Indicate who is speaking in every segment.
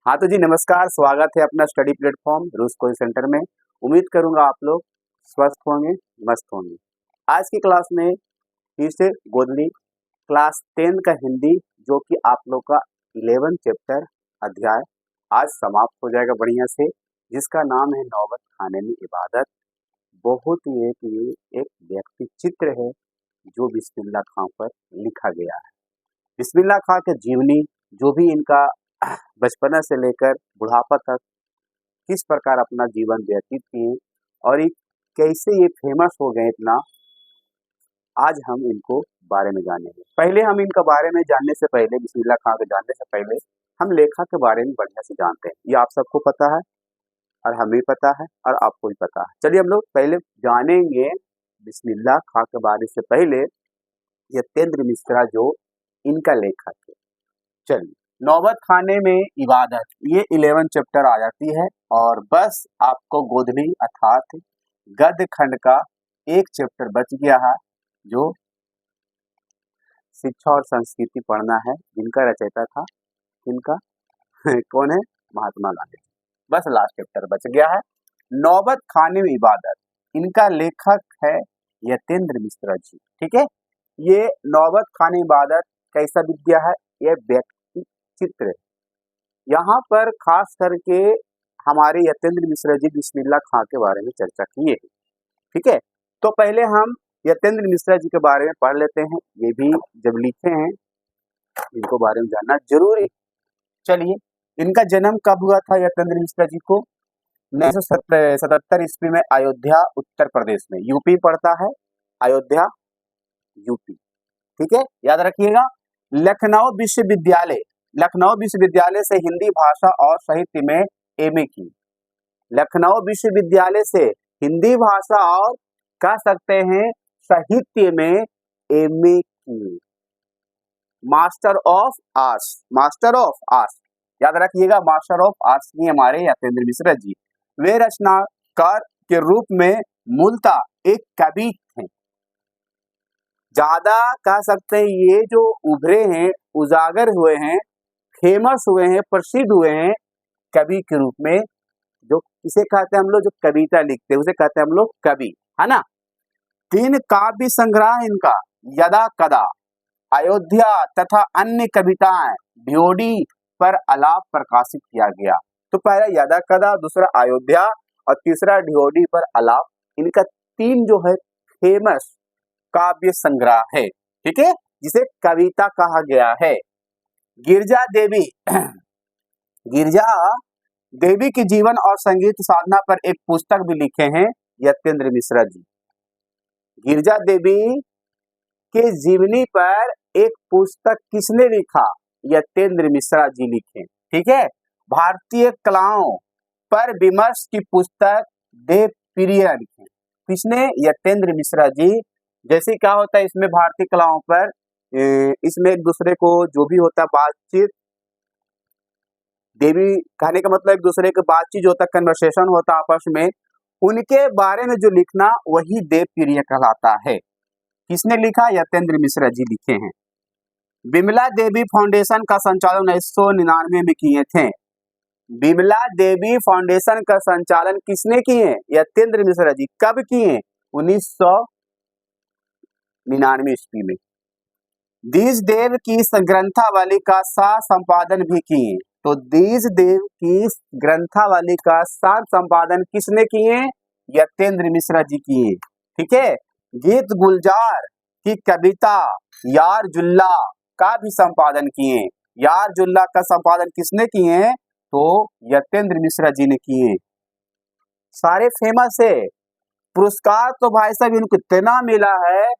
Speaker 1: हाँ तो जी नमस्कार, स्वागत है अपना स्टडी प्लेटफॉर्म रूस कोचिंग सेंटर में। उम्मीद करूंगा आप लोग स्वस्थ होंगे, मस्त होंगे। आज की क्लास में फिर से गोदली क्लास 10 का हिंदी, जो कि आप लोग का 11 चैप्टर अध्याय आज समाप्त हो जाएगा बढ़िया से, जिसका नाम है नौबत खाने में इबादत। बहुत ही एक व्यक्ति चित्र है जो बिस्मिल्लाह खां पर लिखा गया है। बिस्मिल्लाह खां के जीवनी, जो भी इनका बचपना से लेकर बुढ़ापा तक किस प्रकार अपना जीवन व्यतीत किए और कैसे ये फेमस हो गए इतना, आज हम इनको बारे में जानेंगे। पहले हम इनका बारे में जानने से पहले, बिस्मिल्लाह खां के जानने से पहले, हम लेखक के बारे में बढ़िया से जानते हैं। ये आप सबको पता है और हमें पता है और आपको भी पता है। चलिए हम लोग पहले जानेंगे बिस्मिल्लाह खां के बारे से पहले यतेंद्र मिश्रा जो इनका लेखक है। चलिए, नौबत खाने में इबादत, ये 11 चैप्टर आ जाती है और बस आपको गोधली अर्थात गद्य खंड का एक चैप्टर बच गया है, जो शिक्षा और संस्कृति पढ़ना है, जिनका रचयिता था इनका कौन है? महात्मा गांधी। बस लास्ट चैप्टर बच गया है, नौबत खाने में इबादत। इनका लेखक है यतेंद्र मिश्रा जी। ठीक है, ये नौबत खाने इबादत कैसा विद्या है? यह व्यक्ति चित्र है। यहाँ पर खास करके हमारे यतेंद्र मिश्रा जी बिस्मिल्लाह खां के बारे में चर्चा किए हैं। ठीक है, तो पहले हम यतेंद्र मिश्रा जी के बारे में पढ़ लेते हैं। ये भी जब लिखे हैं, इनको बारे में जानना जरूरी। चलिए, इनका जन्म कब हुआ था यतेंद्र मिश्रा जी को? 1977 ईस्वी में अयोध्या उत्तर प्रदेश में, यूपी पड़ता है अयोध्या, यूपी। ठीक है, याद रखिएगा। लखनऊ विश्वविद्यालय से हिंदी भाषा और साहित्य में एमए की। लखनऊ विश्वविद्यालय से हिंदी भाषा और कह सकते हैं साहित्य में एमए की। मास्टर ऑफ आर्ट्स, याद रखिएगा, मास्टर ऑफ आर्ट्स की हमारे यतेंद्र मिश्रा जी। वे रचनाकार के रूप में मूलतः एक कवि थे। ज्यादा कह सकते हैं ये जो उभरे हैं, उजागर हुए हैं, फेमस हुए हैं, प्रसिद्ध हुए हैं कवि के रूप में। जो किसे कहते हैं हम लोग? जो कविता लिखते हैं उसे कहते हैं हम लोग कवि, है ना। 3 काव्य संग्रह इनका यदा कदा, अयोध्या तथा अन्य कविताएं ड्योढ़ी पर आलाप प्रकाशित किया गया। तो पहला यदा कदा, दूसरा अयोध्या और तीसरा ड्योढ़ी पर आलाप। इनका 3 जो है फेमस काव्य संग्रह है। ठीक है, जिसे कविता कहा गया है। गिरजा देवी की जीवन और संगीत साधना पर एक पुस्तक भी लिखे हैं यतेंद्र मिश्रा जी। गिरजा देवी के जीवनी पर एक पुस्तक किसने लिखा? यतेंद्र मिश्रा जी लिखे। ठीक है, भारतीय कलाओं पर विमर्श की पुस्तक देवप्रिय लिखे। किसने? यतेंद्र मिश्रा जी। जैसे क्या होता है इसमें भारतीय कलाओं पर, इसमें एक दूसरे को जो भी होता है बातचीत, देवी कहने का मतलब एक दूसरे के बातचीत जो होता है, कन्वर्सेशन होता है आपस में, उनके बारे में जो लिखना वही देवप्रिय कहलाता है। किसने लिखा? यतेंद्र मिश्रा जी लिखे हैं। विमला देवी फाउंडेशन का संचालन 1999 में किए थे। विमला देवी फाउंडेशन का संचालन किसने किए? यतेंद्र मिश्रा जी। कब किए? 1999 ईस्वी में। दीज देव की ग्रंथावली का संपादन भी किए। तो दीज देव की ग्रंथावली का संपादन किसने किए? यतेंद्र मिश्रा जी किए। ठीक है, गीत गुलजार की कविता यार जुल्ला का भी संपादन किए। यार जुल्ला का संपादन किसने किए? तो यतेंद्र मिश्रा जी ने किए। सारे फेमस है। पुरस्कार तो भाई साहब इनको इतना मिला है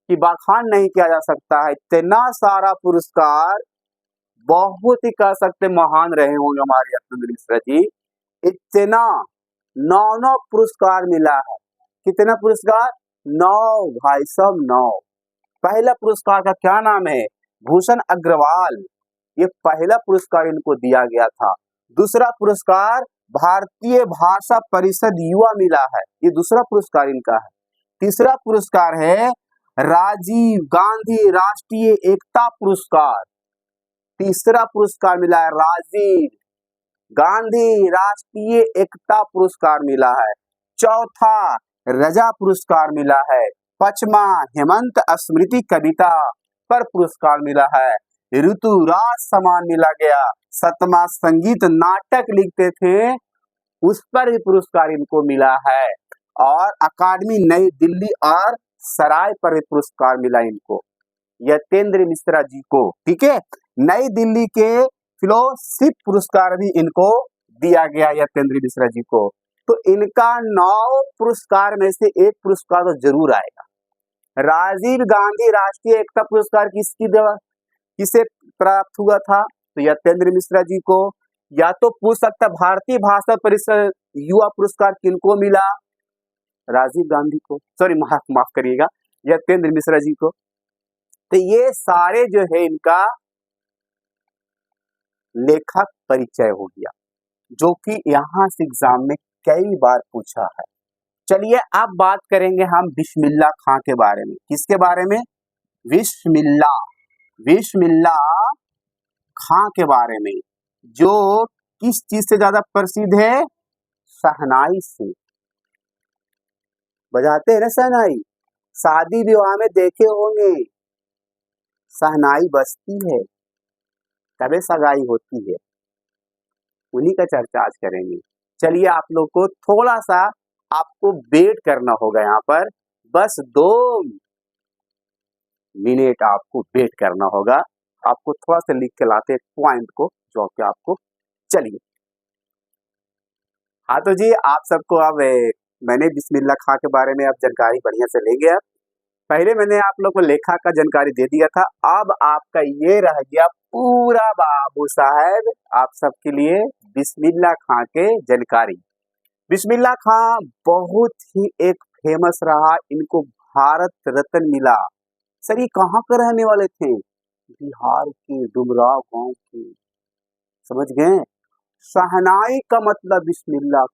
Speaker 1: कि बखान नहीं किया जा सकता है। इतना सारा पुरस्कार, बहुत ही कह सकते महान रहे होंगे हमारे यतेंद्र मिश्रा जी। इतना 9 पुरस्कार मिला है। कितना पुरस्कार? 9 भाई साहब, 9। पहला पुरस्कार का क्या नाम है? भूषण अग्रवाल। ये पहला पुरस्कार इनको दिया गया था। दूसरा पुरस्कार भारतीय भाषा परिषद युवा मिला है, ये दूसरा पुरस्कार इनका है। तीसरा पुरस्कार है राजीव गांधी राष्ट्रीय एकता पुरस्कार। तीसरा पुरस्कार मिला है राजीव गांधी राष्ट्रीय एकता पुरस्कार मिला है। चौथा रजा पुरस्कार मिला है। पांचवा हेमंत स्मृति कविता पर पुरस्कार मिला है। ऋतुराज सम्मान मिला गया। सातवां संगीत नाटक लिखते थे उस पर भी पुरस्कार इनको मिला है। और अकादमी नई दिल्ली और सराय पर भी पुरस्कार मिला इनको, यतेंद्र मिश्रा जी को। ठीक है, नई दिल्ली के फेलोशिप पुरस्कार भी इनको दिया गया यतेंद्र मिश्रा जी को। तो इनका 9 पुरस्कार में से एक पुरस्कार तो जरूर आएगा। राजीव गांधी राष्ट्रीय एकता पुरस्कार किसे प्राप्त हुआ था? तो यतेंद्र मिश्रा जी को। या तो पूछ सकता भारतीय भाषा परिषद युवा पुरस्कार किनको मिला? राजीव गांधी को, सॉरी माफ करिएगा, यतेंद्र मिश्रा जी को। तो ये सारे जो है इनका लेखक परिचय हो गया, जो कि यहाँ से एग्जाम में कई बार पूछा है। चलिए अब बात करेंगे हम बिस्मिल्लाह खां के बारे में। किसके बारे में? बिस्मिल्लाह खां के बारे में, जो किस चीज से ज्यादा प्रसिद्ध है? शहनाई से। बजाते हैं ना शहनाई, शादी विवाह में देखे होंगे शहनाई बजती है तबे सगाई होती है। उन्हीं का चर्चा आज करेंगे। चलिए आप लोग को थोड़ा सा आपको वेट करना होगा, यहाँ पर बस 2 मिनट आपको वेट करना होगा। आपको थोड़ा सा लिख के लाते पॉइंट को जो कि आपको। चलिए हाँ तो जी आप सबको अब मैंने बिस्मिल्लाह खां के बारे में अब जानकारी बढ़िया से लेंगे। अब पहले मैंने आप लोग को लेखक का जानकारी दे दिया था, अब आपका ये रह गया पूरा बाबू साहब आप सबके लिए बिस्मिल्लाह खां के जानकारी। बिस्मिल्लाह खां बहुत ही एक फेमस रहा, इनको भारत रत्न मिला। सर ये कहाँ के रहने वाले थे? बिहार के डुमराव गांव के, समझ गए? शहनाई का मतलब बिस्मिल्लाह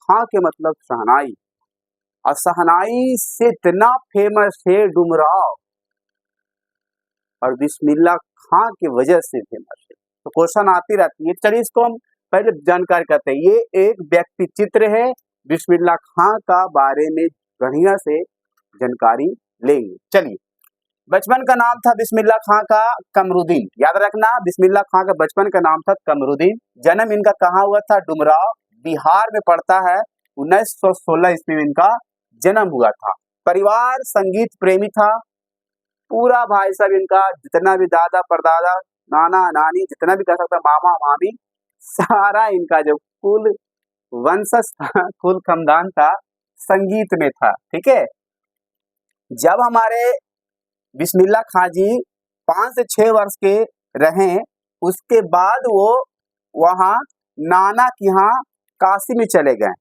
Speaker 1: खां के मतलब शहनाई, और शहनाई से इतना फेमस है डुमराव और बिस्मिल्लाह खां की वजह से फेमस है। तो क्वेश्चन आती रहती है। चलिए इसको हम पहले जानकारी करते हैं। ये एक व्यक्ति चित्र है, बिस्मिल्लाह खां का बारे में बढ़िया से जानकारी लेंगे। चलिए, बचपन का नाम था बिस्मिल्लाह खां का कमरुद्दीन, याद रखना बिस्मिल्लाह खां का बचपन का नाम था कमरुद्दीन। जन्म इनका कहाँ हुआ था? डुमराव, बिहार में पड़ता है। 1916 ईस्वी में इनका जन्म हुआ था। परिवार संगीत प्रेमी था पूरा, भाई साहब इनका जितना भी दादा परदादा नाना नानी जितना भी कह सकता मामा मामी सारा इनका जो कुल वंशज था, कुल खानदान था, संगीत में था। ठीक है, जब हमारे बिस्मिल्लाह खां जी 5 से 6 वर्ष के रहे, उसके बाद वो वहाँ नाना के यहाँ काशी में चले गए।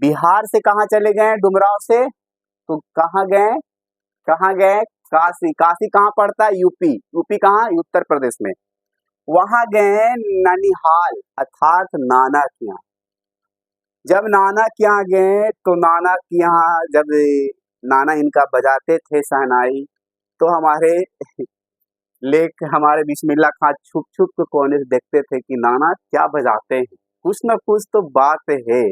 Speaker 1: बिहार से कहाँ चले गए? डुमराव से। तो कहाँ गए? काशी। काशी कहाँ पड़ता है? यूपी कहाँ? उत्तर प्रदेश में। वहां गए ननिहाल अर्थात नाना के यहाँ। जब नाना के यहाँ गए तो नाना के यहाँ जब नाना इनका बजाते थे शहनाई, तो हमारे बिस्मिल्लाह खां छुप छुप के कोने से देखते थे कि नाना क्या बजाते हैं, कुछ न कुछ तो बात है।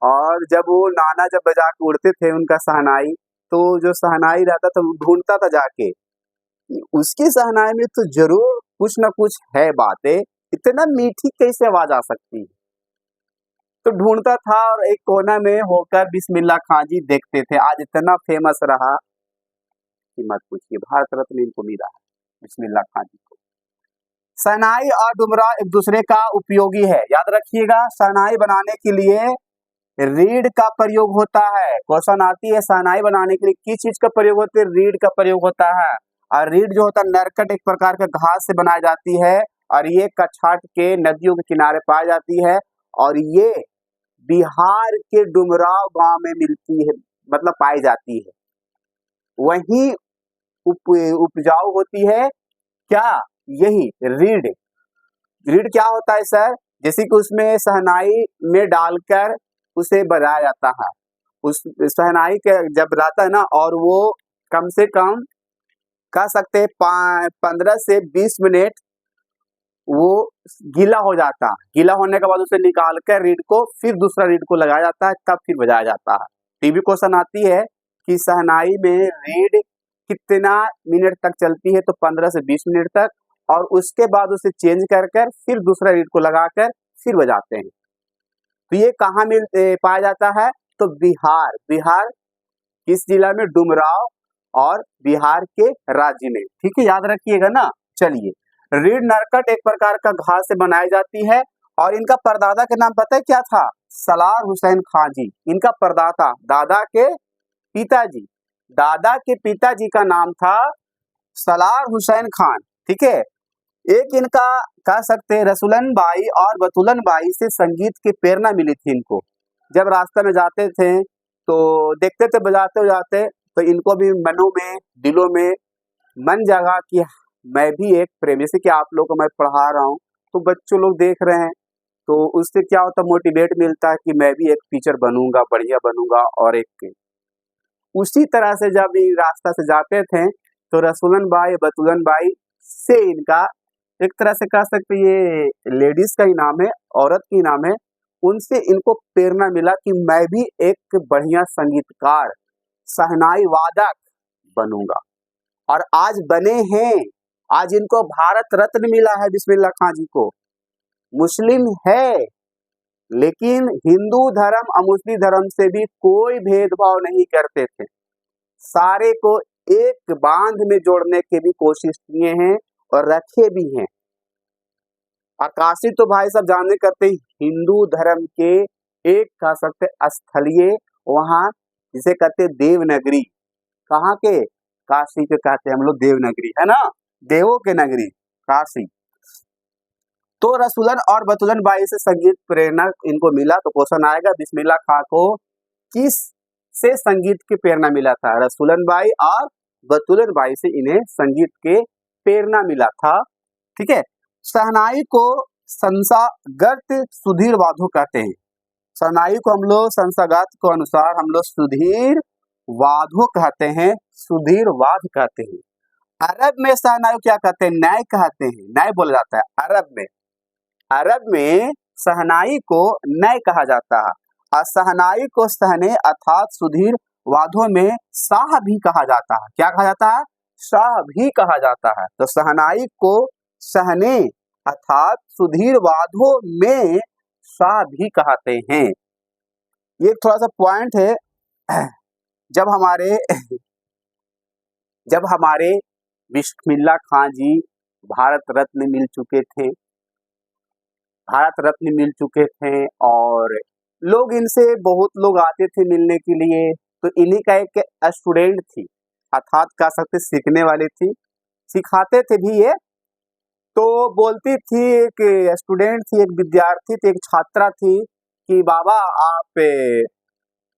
Speaker 1: और जब वो नाना जब बजा के उड़ते थे उनका शहनाई, तो जो शहनाई रहता था वो ढूंढता था जाके, उसकी शहनाई में तो जरूर कुछ न कुछ है बातें, इतना मीठी कैसे आवाज आ सकती है। तो ढूंढता था और एक कोना में होकर बिस्मिल्लाह खां जी देखते थे। आज इतना फेमस रहा कि मत पूछिए, भारत रत्न इनको मिला है बिस्मिल्लाह खां जी को। शहनाई और डुमराव एक दूसरे का उपयोगी है, याद रखिएगा। शहनाई बनाने के लिए रीड का प्रयोग होता है। क्वेश्चन आती है शहनाई बनाने के लिए किस चीज का प्रयोग होता है? रीड का प्रयोग होता है। और रीड जो होता है नरकट एक प्रकार का घास से बनाई जाती है, और ये कछाट के नदियों के किनारे पाई जाती है, और ये बिहार के डुमराव गांव में मिलती है, मतलब पाई जाती है। वहीं उपजाऊ होती है क्या? यही रीड। रीड क्या होता है सर? जैसे कि उसमें शहनाई में डालकर उसे बजाया जाता है। उस शहनाई के जब रहता है ना, और वो कम से कम कह सकते हैं 15 से 20 मिनट वो गीला हो जाता है, गीला होने के बाद उसे निकाल कर रीड को फिर दूसरा रीड को लगाया जाता है, तब फिर बजाया जाता है। टीवी क्वेश्चन आती है कि शहनाई में रीड कितना मिनट तक चलती है, तो 15 से 20 मिनट तक, और उसके बाद उसे चेंज कर कर फिर दूसरा रीड को लगाकर फिर बजाते हैं। तो ये कहाँ पाया जाता है, तो बिहार, बिहार किस जिला में, डुमराव और बिहार के राज्य में, ठीक है, याद रखिएगा ना। चलिए, रीड नरकट एक प्रकार का घास से बनाई जाती है, और इनका परदादा के नाम पता है क्या था, सलार हुसैन खां जी। इनका परदाता, दादा के पिताजी, दादा के पिताजी का नाम था सलार हुसैन खान, ठीक है। एक इनका कह सकते हैं रसूलन बाई और बतुलन बाई से संगीत की प्रेरणा मिली थी इनको। जब रास्ते में जाते थे तो देखते थे बजाते जाते, तो इनको भी मनों में, दिलों में मन जगा कि मैं भी एक प्रेमी, जैसे कि आप लोगों को मैं पढ़ा रहा हूँ तो बच्चों लोग देख रहे हैं, तो उससे क्या होता है, मोटिवेट मिलता है कि मैं भी एक टीचर बनूंगा, बढ़िया बनूंगा। और एक उसी तरह से जब ये रास्ता से जाते थे तो रसूलन बाई, बतुलन बाई से इनका एक तरह से कह सकते ये लेडीज का ही नाम है, औरत की नाम है, उनसे इनको प्रेरणा मिला कि मैं भी एक बढ़िया संगीतकार, शहनाई वादक बनूंगा। और आज बने हैं, आज इनको भारत रत्न मिला है बिस्मिल्लाह खां जी को। मुस्लिम है, लेकिन हिंदू धर्म और मुस्लिम धर्म से भी कोई भेदभाव नहीं करते थे, सारे को एक बांध में जोड़ने की भी कोशिश किए हैं और रखे भी हैं। आकाशी तो भाई सब जानने करते हिंदू धर्म के एक कह सकते स्थलीय, वहाँ जिसे कहते देवनगरी, कहाँ के, काशी के कहते हैं हम लोग देवनगरी, है ना, देवों के नगरी काशी। तो रसूलन और बतुलन बाई से संगीत प्रेरणा इनको मिला। तो क्वेश्चन आएगा बिस्मिल्लाह खां को किस से संगीत की प्रेरणा मिला था, रसूलन बाई और बतुलन बाई से इन्हें संगीत के प्रेरणा मिला था, ठीक है। शहनाई को संसागत सुधीर वादो कहते हैं, शहनाई को हम लोग संसागत को अनुसार हम लोग सुधीर वादो कहते हैं, सुधीर वाद कहते हैं। अरब में शहनाई क्या कहते हैं, नय कहते हैं, नय बोला जाता है अरब में। अरब में शहनाई को नय कहा जाता है, और शहनाई को सहने अर्थात सुधीर वादों में शाह भी कहा जाता है। क्या कहा जाता है, शाह भी कहा जाता है। तो शहनाई को सहने अर्थात सुधीर वादों में शाह भी कहते हैं। ये थोड़ा सा पॉइंट है, जब हमारे बिस्मिल्लाह खां जी भारत रत्न मिल चुके थे, भारत रत्न मिल चुके थे, और लोग इनसे बहुत लोग आते थे मिलने के लिए, तो इन्हीं का एक स्टूडेंट थी, अर्थात कह सकते सीखने वाली थी, सिखाते थे भी ये। तो बोलती थी, एक स्टूडेंट थी, एक विद्यार्थी थी, एक छात्रा थी कि बाबा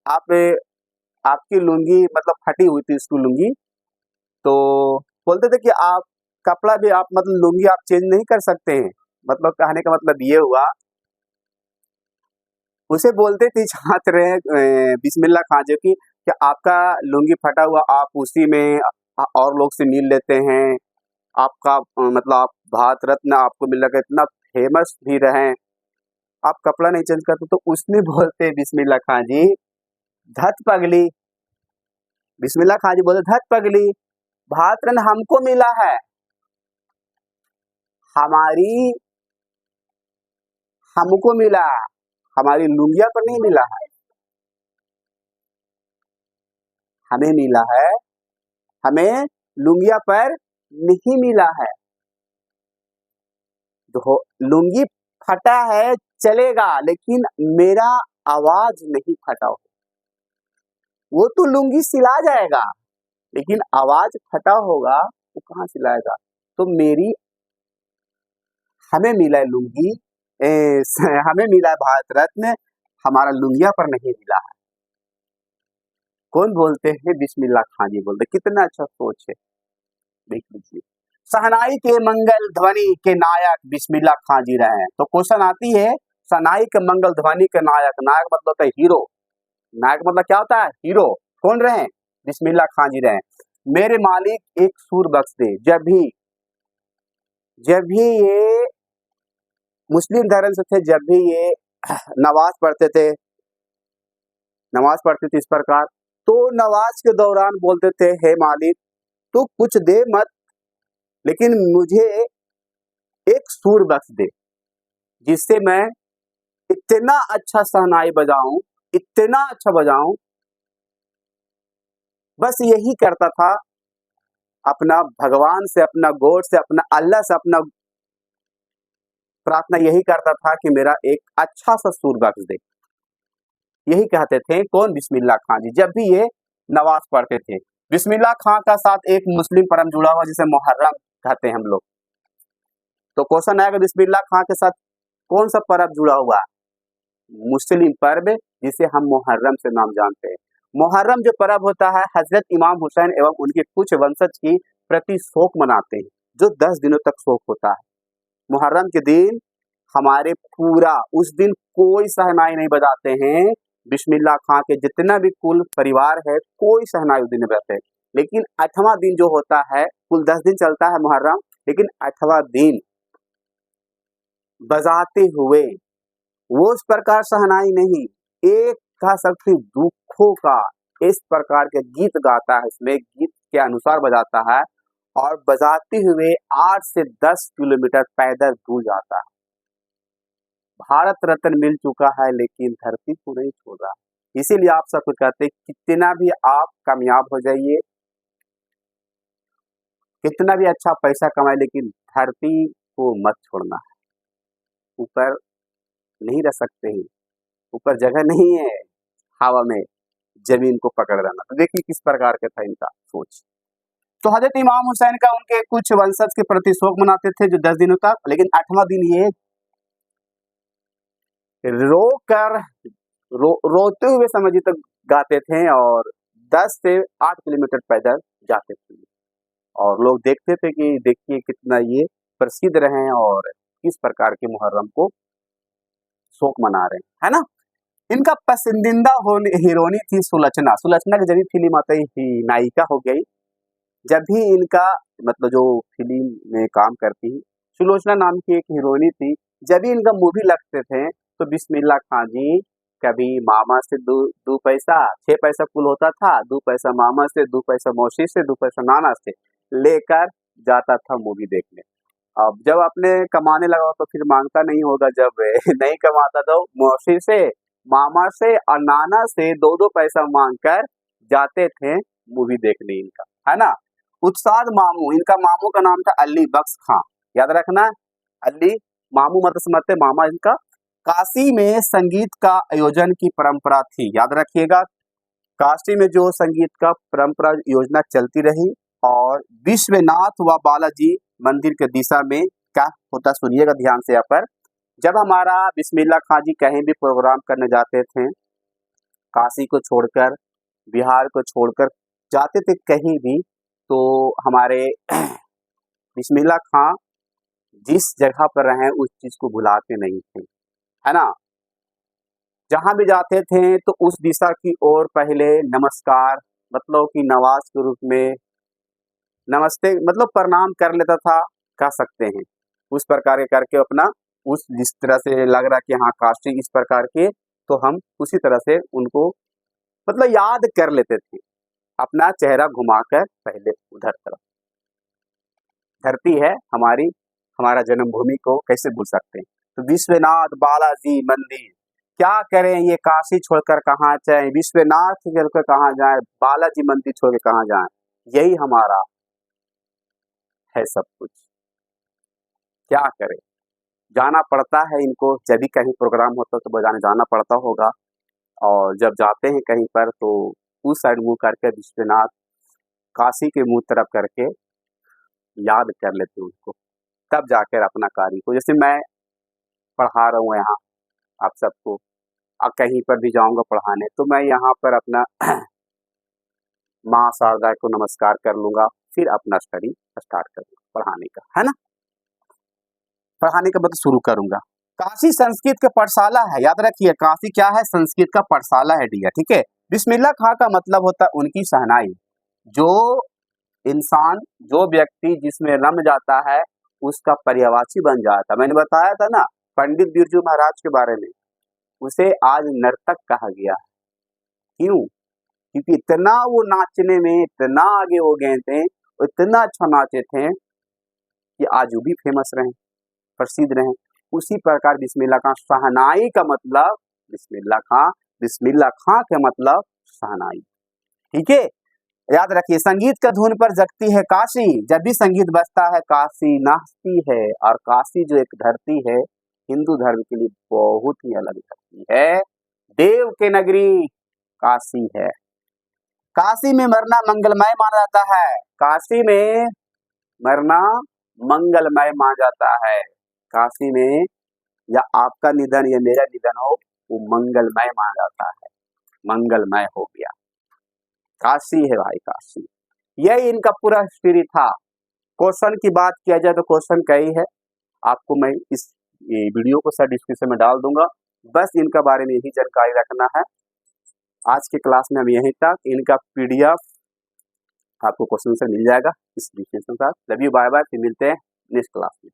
Speaker 1: आप आपकी लुंगी मतलब फटी हुई थी उसकी लुंगी, तो बोलते थे कि आप कपड़ा भी आप मतलब लुंगी आप चेंज नहीं कर सकते हैं, मतलब कहने का मतलब ये हुआ। उसे बोलते थे छात्र बिस्मिल्लाह खां जी की कि आपका लुंगी फटा हुआ, आप उसी में और लोग से मिल लेते हैं, आपका मतलब आप भारत रत्न आपको मिल रहा है, इतना फेमस भी रहे, आप कपड़ा नहीं चेंज करते। तो उसने बोलते बिस्मिल्लाह खां जी, धत पगली, बिस्मिल्लाह खां जी बोले धत पगली, भारत रत्न हमको मिला है, हमको मिला, हमारी लुंगिया पर नहीं मिला है, हमें मिला है, हमें लुंगिया पर नहीं मिला है। तो लुंगी फटा है चलेगा, लेकिन मेरा आवाज नहीं फटा हो, वो तो लुंगी सिला जाएगा, लेकिन आवाज फटा होगा वो कहाँ सिलाएगा। तो हमें मिला है लुंगी, हमें मिला है भारत रत्न, हमारा लुंगिया पर नहीं मिला है। कौन बोलते हैं, बिस्मिल्लाह खां जी बोलते। कितना अच्छा सोच है, देख लीजिए। शहनाई के मंगल ध्वनि के नायक बिस्मिल्लाह खां जी रहे हैं। तो क्वेश्चन आती है, शहनाई के मंगल ध्वनि के नायक, नायक मतलब होता है हीरो, नायक मतलब क्या होता है, हीरो। कौन रहे, बिस्मिल्लाह खां जी रहे। मेरे मालिक एक सुर बख्श दे, जब भी ये मुस्लिम धर्म से थे, जब भी ये नमाज पढ़ते थे, नमाज पढ़ते थे इस प्रकार, तो नमाज के दौरान बोलते थे, हे मालिक तू कुछ दे मत, लेकिन मुझे एक सुर बख्श दे, जिससे मैं इतना अच्छा शहनाई बजाऊं, इतना अच्छा बजाऊं। बस यही करता था, अपना भगवान से, अपना गॉड से, अपना अल्लाह से अपना प्रार्थना यही करता था कि मेरा एक अच्छा सा सुर बख्श दे। यही कहते थे कौन? बिस्मिल्लाह खां जी, जब भी ये नमाज पढ़ते थे। बिस्मिल्लाह खां का साथ एक मुस्लिम पर्व जुड़ा हुआ जिसे मुहर्रम कहते हैं हम लोग। तो क्वेश्चन आएगा, बिस्मिल्लाह खां के साथ कौन सा पर्व जुड़ा हुआ? मुस्लिम पर्व, जिसे हम मुहर्रम से नाम जानते हैं। मुहर्रम जो पर्व होता है, हजरत इमाम हुसैन एवं उनके कुछ वंशज की प्रति शोक मनाते हैं, जो 10 दिनों तक शोक होता है। मुहर्रम के दिन हमारे पूरा उस दिन कोई शहनाई नहीं बजाते हैं। बिस्मिल्लाह खां के जितना भी कुल परिवार है, कोई शहनाई उस दिन नहीं बजाते। लेकिन 8वां दिन जो होता है, कुल 10 दिन चलता है मुहर्रम, लेकिन 8वां दिन बजाते हुए वो इस प्रकार शहनाई नहीं, एक कह सकते दुखों का इस प्रकार के गीत गाता है, इसमें गीत के अनुसार बजाता है, और बजाते हुए 8 से 10 किलोमीटर पैदल दूर जाता है। भारत रत्न मिल चुका है, लेकिन धरती को नहीं छोड़ रहा। इसीलिए आप सबको कहते हैं, कितना भी आप कामयाब हो जाइए, कितना भी अच्छा पैसा कमाए, लेकिन धरती को मत छोड़ना है। ऊपर नहीं रह सकते हैं, ऊपर जगह नहीं है हवा में जमीन को पकड़ रहना। तो देखिए किस प्रकार का था इनका सोच। तो हजरत इमाम हुसैन का उनके कुछ वंशज के प्रति शोक मनाते थे जो 10 दिनों तक, लेकिन 8वां दिन ये रोते हुए समझिए तो गाते थे, और 10 से 8 किलोमीटर पैदल जाते थे, और लोग देखते थे कि देखिए कितना ये प्रसिद्ध रहे और किस प्रकार के मुहर्रम को शोक मना रहे हैं, है ना। इनका पसंदीदा हीरोइनी थी सुलोचना। सुलोचना की जब भी फिल्म आती ही नायिका हो गई, जब भी इनका मतलब जो फिल्म में काम करती, सुलोचना नाम की एक हीरोइनी थी। जब भी इनका मूवी लगते थे तो बिस्मिल्लाह खां जी कभी मामा से दो पैसा, 6 पैसा कुल होता था, 2 पैसा मामा से, 2 पैसा मौसी से, 2 पैसा नाना से लेकर जाता था मूवी देखने। अब जब आपने कमाने लगा तो फिर मांगता नहीं होगा, जब नहीं कमाता तो मौसी से, मामा से और नाना से 2-2 पैसा मांग कर जाते थे मूवी देखने इनका, है ना। उत्साद मामू, इनका मामू का नाम था अली बख्श खां, याद रखना, अली मामू मत समझते, मामा इनका। काशी में संगीत का आयोजन की परंपरा थी, याद रखिएगा, काशी में जो संगीत का परंपरा योजना चलती रही। और विश्वनाथ व बालाजी मंदिर के दिशा में क्या होता, सुनिएगा ध्यान से यहाँ पर। जब हमारा बिस्मिल्लाह खां जी कहीं भी प्रोग्राम करने जाते थे, काशी को छोड़कर, बिहार को छोड़कर जाते थे कहीं भी, तो हमारे बिस्मिल्लाह खां जिस जगह पर रहे उस चीज को भुलाते नहीं थे, है ना। जहां भी जाते थे तो उस दिशा की ओर पहले नमस्कार, मतलब कि नवाज के रूप में नमस्ते मतलब प्रणाम कर लेता था, कह सकते हैं। उस प्रकार के करके अपना उस जिस तरह से लग रहा कि हाँ कास्टिंग इस प्रकार के, तो हम उसी तरह से उनको मतलब याद कर लेते थे, अपना चेहरा घुमाकर पहले उधर तरफ। धरती है हमारी, हमारा जन्मभूमि को कैसे भूल सकते हैं। तो विश्वनाथ बालाजी मंदिर, क्या करें ये काशी छोड़कर कहाँ जाए, विश्वनाथ छोड़कर कहाँ जाए, बालाजी मंदिर छोड़ के कहाँ जाए, यही हमारा है सब कुछ। क्या करें, जाना पड़ता है इनको, जब भी कहीं प्रोग्राम होता तो बजाने जाना पड़ता होगा, और जब जाते हैं कहीं पर तो उस साइड मुंह करके विश्वनाथ, काशी के मुंह तरफ करके याद कर लेते उनको, तब जाकर अपना कार्य को, जैसे मैं पढ़ा रहा हूँ यहाँ आप सबको, अब कहीं पर भी जाऊंगा पढ़ाने तो मैं यहाँ पर अपना माँ शारदा को नमस्कार कर लूंगा, फिर अपना स्टडी स्टार्ट करूंगा पढ़ाने का, है ना। पढ़ाने का मतलब शुरू करूंगा। काशी संस्कृत का पाठशाला है, याद रखिए, काशी क्या है, संस्कृत का पाठशाला है डियर, ठीक है। बिस्मिल्लाह खां का मतलब होता है उनकी शहनाई। जो इंसान, जो व्यक्ति जिसमें रम जाता है उसका पर्यायवाची बन जाता है। मैंने बताया था ना, पंडित बिरजू महाराज के बारे में, उसे आज नर्तक कहा गया। क्यों? क्योंकि इतना वो नाचने में इतना आगे हो गए थे, इतना अच्छा नाचे थे कि आज वो भी फेमस रहे, प्रसिद्ध रहे। उसी प्रकार बिस्मिल्लाह खां शहनाई का मतलब बिस्मिल्लाह खां का मतलब शहनाई। ठीक है, याद रखिए। संगीत का धुन पर जगती है काशी, जब भी संगीत बजता है काशी नाचती है। और काशी जो एक धरती है, हिंदू धर्म के लिए बहुत ही अलग धरती है, देव के नगरी काशी है। काशी में मरना मंगलमय माना जाता है, काशी में मरना मंगलमय माना जाता है। काशी में या आपका निधन या मेरा निधन हो, वो मंगलमय माना जाता है, मंगलमय हो गया। काशी है भाई, काशी। यही इनका पूरा हिस्ट्री था। क्वेश्चन की बात किया जाए तो क्वेश्चन कई है, आपको मैं इस वीडियो को सर डिस्क्रिप्शन में डाल दूंगा, बस इनका बारे में यही जानकारी रखना है। आज के क्लास में हम यहीं तक, इनका PDF आपको क्वेश्चन से मिल जाएगा इस डिस्क्रिप्शन के साथ। लव यू, बाय बाय, फिर मिलते हैं नेक्स्ट क्लास में।